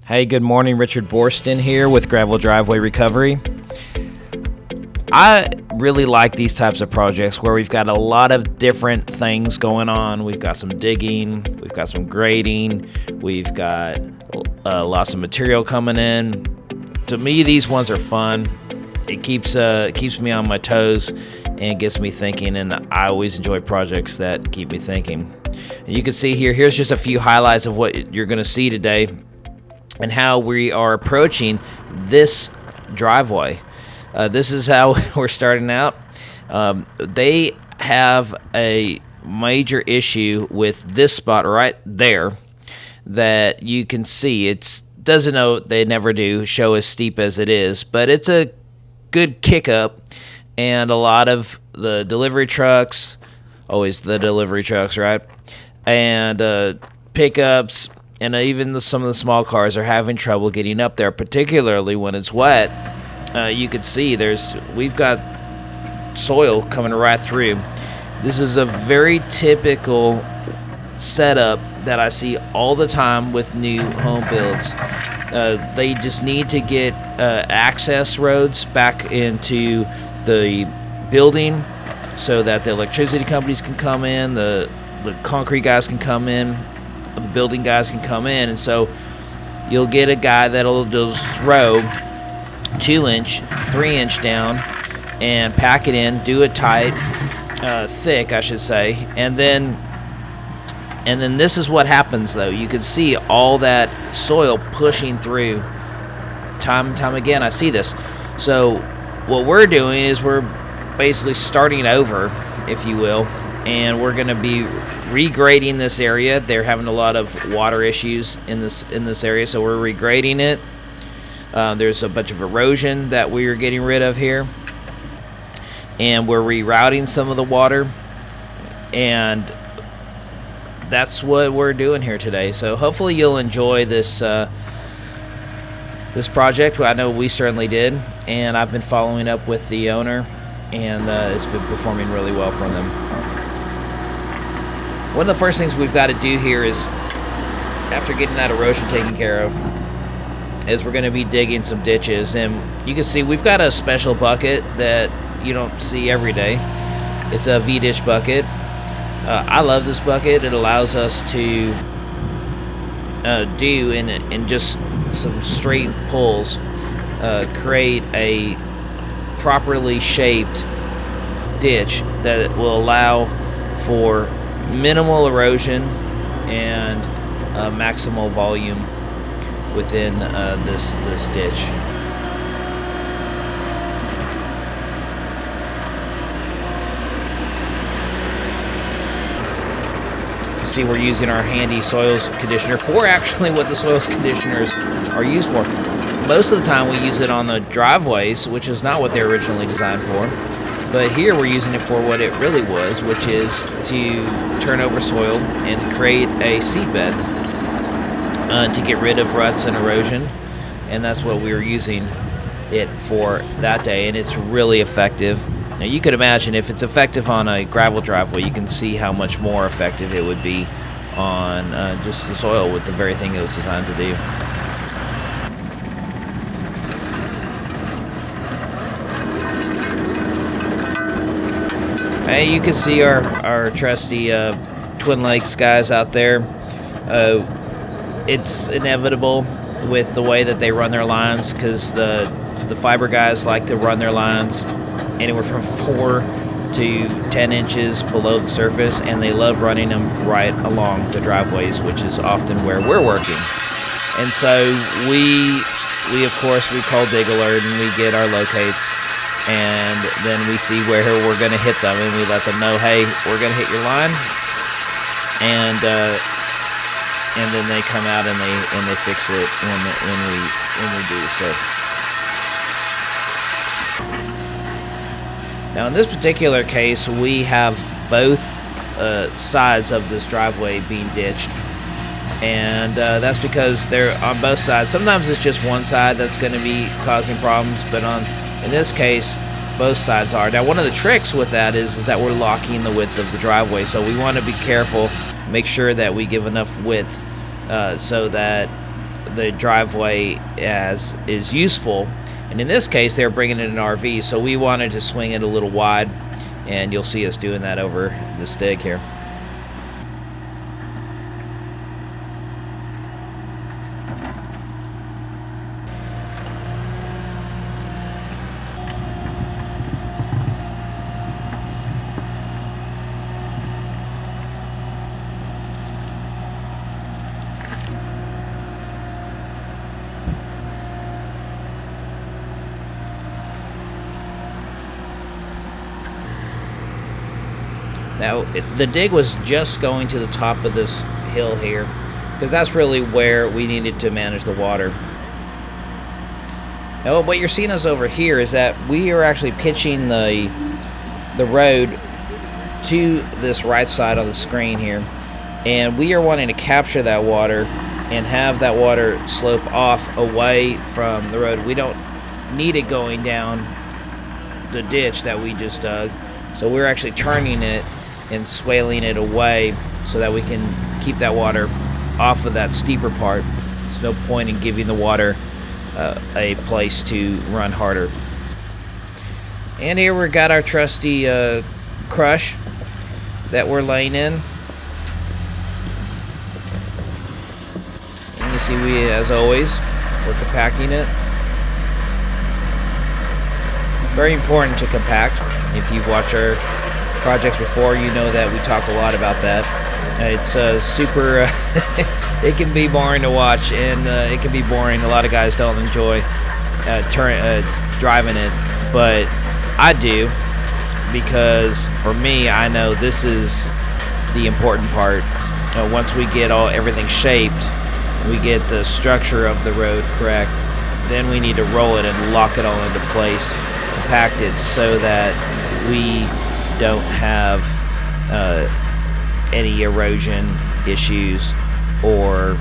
Hey, good morning. Richard Borston here with Gravel Driveway Recovery. I really like these types of projects where we've got a lot of different things going on. We've got some digging, we've got some grading, we've got lots of material coming in. To me, these ones are fun. It keeps me on my toes and gets me thinking, and I always enjoy projects that keep me thinking. And you can see here's just a few highlights of what you're going to see today and how we are approaching this driveway. This is how we're starting out. They have a major issue with this spot right there that you can see. They never do show as steep as it is, but it's a good kick up, and a lot of the delivery trucks, always the delivery trucks, right? And pickups, and even some of the small cars are having trouble getting up there, particularly when it's wet. You can see we've got soil coming right through. This is a very typical setup that I see all the time with new home builds. They just need to get access roads back into the building so that the electricity companies can come in, the concrete guys can come in, the building guys can come in, and so you'll get a guy that'll just throw 2-inch, 3-inch down and pack it in, do it tight, thick I should say, and then this is what happens though. You can see all that soil pushing through time and time again. I see this. So what we're doing is we're basically starting over, if you will, and we're going to be regrading this area. They're having a lot of water issues in this area, so we're regrading it. There's a bunch of erosion that we are getting rid of here, and we're rerouting some of the water, and that's what we're doing here today. So hopefully you'll enjoy this project. I know we certainly did, and I've been following up with the owner, and it's been performing really well for them. One of the first things we've got to do here is, after getting that erosion taken care of, is we're going to be digging some ditches. And you can see we've got a special bucket that you don't see every day. It's a V-ditch bucket. I love this bucket. It allows us to do in just some straight pulls, create a properly shaped ditch that will allow for minimal erosion and maximal volume within this ditch. You see we're using our handy soils conditioner for actually what the soils conditioners are used for. Most of the time we use it on the driveways, which is not what they're originally designed for. But here we're using it for what it really was, which is to turn over soil and create a seedbed to get rid of ruts and erosion. And that's what we were using it for that day, and it's really effective. Now you could imagine if it's effective on a gravel driveway, you can see how much more effective it would be on just the soil with the very thing it was designed to do. Hey, you can see our trusty Twin Lakes guys out there. It's inevitable with the way that they run their lines, because the fiber guys like to run their lines anywhere from 4 to 10 inches below the surface, and they love running them right along the driveways, which is often where we're working. And so we of course call dig alert, and we get our locates, and then we see where we're going to hit them, and we let them know, hey, we're going to hit your line, and then they come out and they fix it when we do so. Now in this particular case, we have both sides of this driveway being ditched, and that's because they're on both sides. Sometimes it's just one side that's going to be causing problems, but in this case, both sides are. Now one of the tricks with that is that we're locking the width of the driveway, so we want to be careful, make sure that we give enough width so that the driveway as is useful. And in this case, they're bringing in an RV, so we wanted to swing it a little wide, and you'll see us doing that over this dig here. Now, the dig was just going to the top of this hill here, because that's really where we needed to manage the water. Now, what you're seeing us over here is that we are actually pitching the road to this right side of the screen here, and we are wanting to capture that water and have that water slope off away from the road. We don't need it going down the ditch that we just dug, so we're actually turning it and swaling it away so that we can keep that water off of that steeper part. There's no point in giving the water a place to run harder. And here we got our trusty crush that we're laying in. And you see, we, as always, we're compacting it. Very important to compact. If you've watched our projects before, you know that we talk a lot about that. It's super it can be boring to watch, and it can be boring. A lot of guys don't enjoy driving it, but I do, because for me, I know this is the important part. Once we get everything shaped, we get the structure of the road correct, then we need to roll it and lock it all into place, compact it so that we don't have any erosion issues or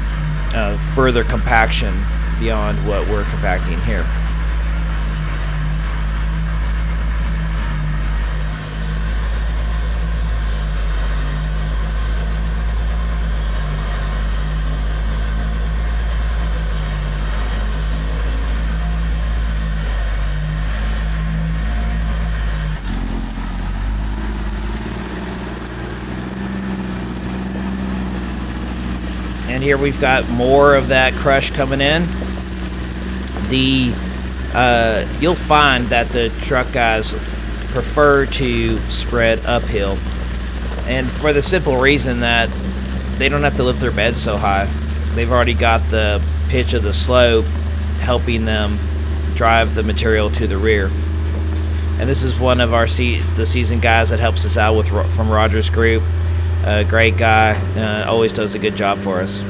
further compaction beyond what we're compacting here. And here we've got more of that crush coming in. You'll find that the truck guys prefer to spread uphill, and for the simple reason that they don't have to lift their beds so high. They've already got the pitch of the slope helping them drive the material to the rear. And this is one of our the seasoned guys that helps us out from Roger's group. A great guy, always does a good job for us.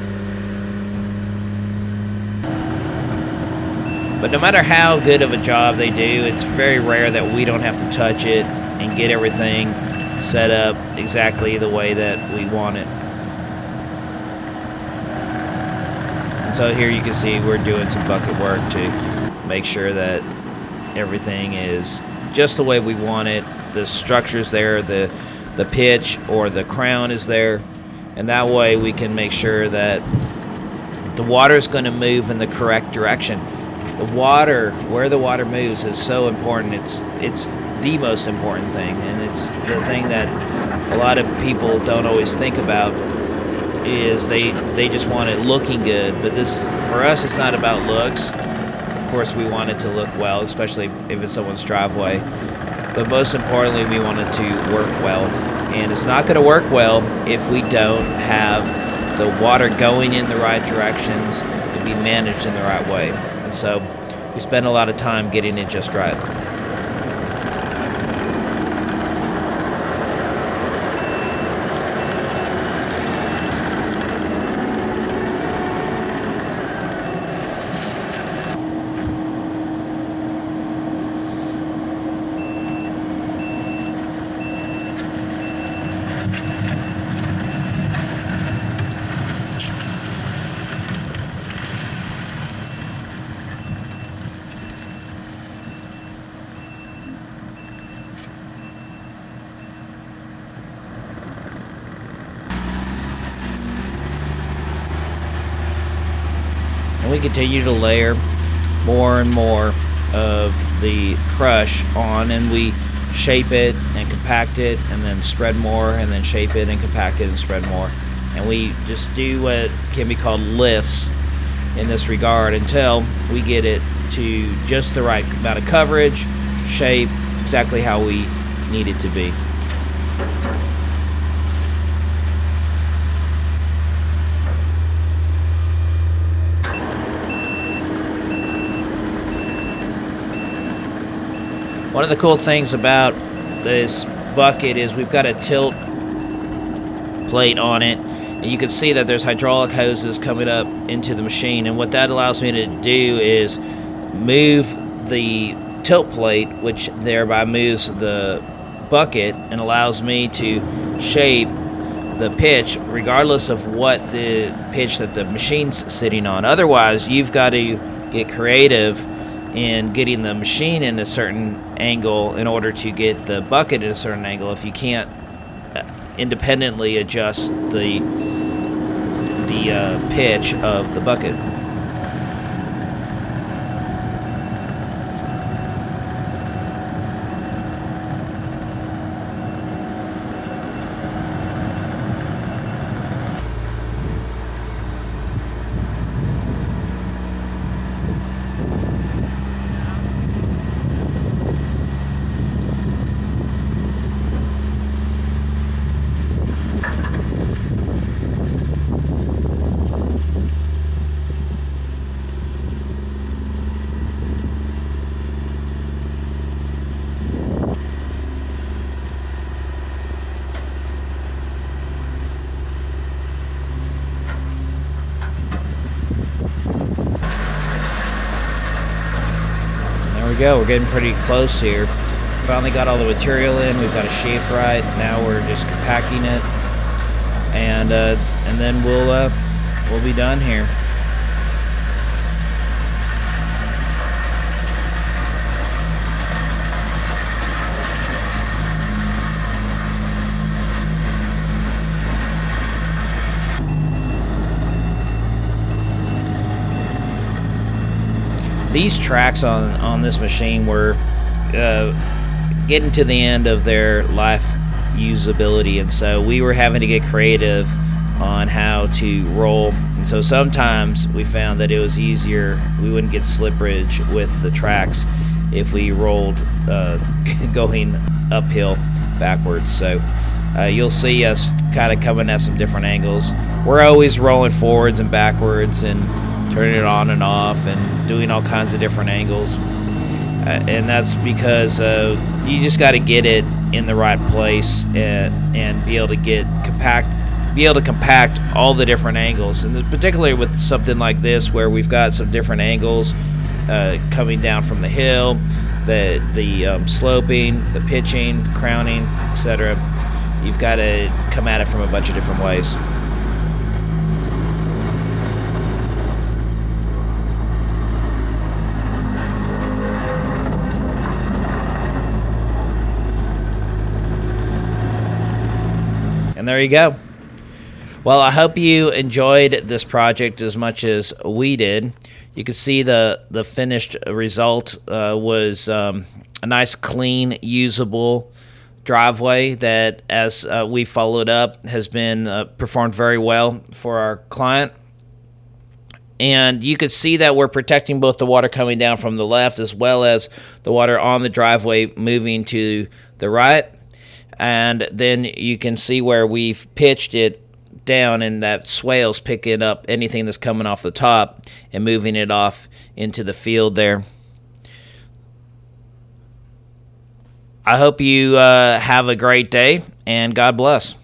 But no matter how good of a job they do, it's very rare that we don't have to touch it and get everything set up exactly the way that we want it. And so here you can see we're doing some bucket work to make sure that everything is just the way we want it. The structure's there, the pitch or the crown is there, and that way we can make sure that the water is going to move in the correct direction. The water, where the water moves, is so important. It's the most important thing, and it's the thing that a lot of people don't always think about. Is they just want it looking good, but this, for us, it's not about looks. Of course, we want it to look well, especially if it's someone's driveway. But most importantly, we want it to work well. And it's not going to work well if we don't have the water going in the right directions and be managed in the right way. And so we spend a lot of time getting it just right. continue to layer more and more of the crush on, and we shape it and compact it and then spread more, and then shape it and compact it and spread more. And we just do what can be called lifts in this regard until we get it to just the right amount of coverage, shape, exactly how we need it to be. One of the cool things about this bucket is we've got a tilt plate on it, and you can see that there's hydraulic hoses coming up into the machine, and what that allows me to do is move the tilt plate, which thereby moves the bucket and allows me to shape the pitch regardless of what the pitch that the machine's sitting on. Otherwise, you've got to get creative in getting the machine in a certain angle in order to get the bucket in a certain angle if you can't independently adjust the pitch of the bucket. There we go, we're getting pretty close here. Finally got all the material in, we've got it shaped right. Now we're just compacting it, and then we'll be done here. These tracks on this machine were getting to the end of their life usability, and so we were having to get creative on how to roll. And so sometimes we found that it was easier, we wouldn't get slipperage with the tracks if we rolled going uphill backwards. So you'll see us kind of coming at some different angles. We're always rolling forwards and backwards and turning it on and off and doing all kinds of different angles, and that's because you just got to get it in the right place and be able to compact all the different angles, and particularly with something like this where we've got some different angles coming down from the hill, the sloping, the pitching, the crowning, etc. You've got to come at it from a bunch of different ways. And there you go. Well, I hope you enjoyed this project as much as we did. You can see the finished result was a nice, clean, usable driveway that, as we followed up, has been performed very well for our client. And you could see that we're protecting both the water coming down from the left as well as the water on the driveway moving to the right. And then you can see where we've pitched it down, and that swale's picking up anything that's coming off the top and moving it off into the field there. I hope you have a great day, and God bless.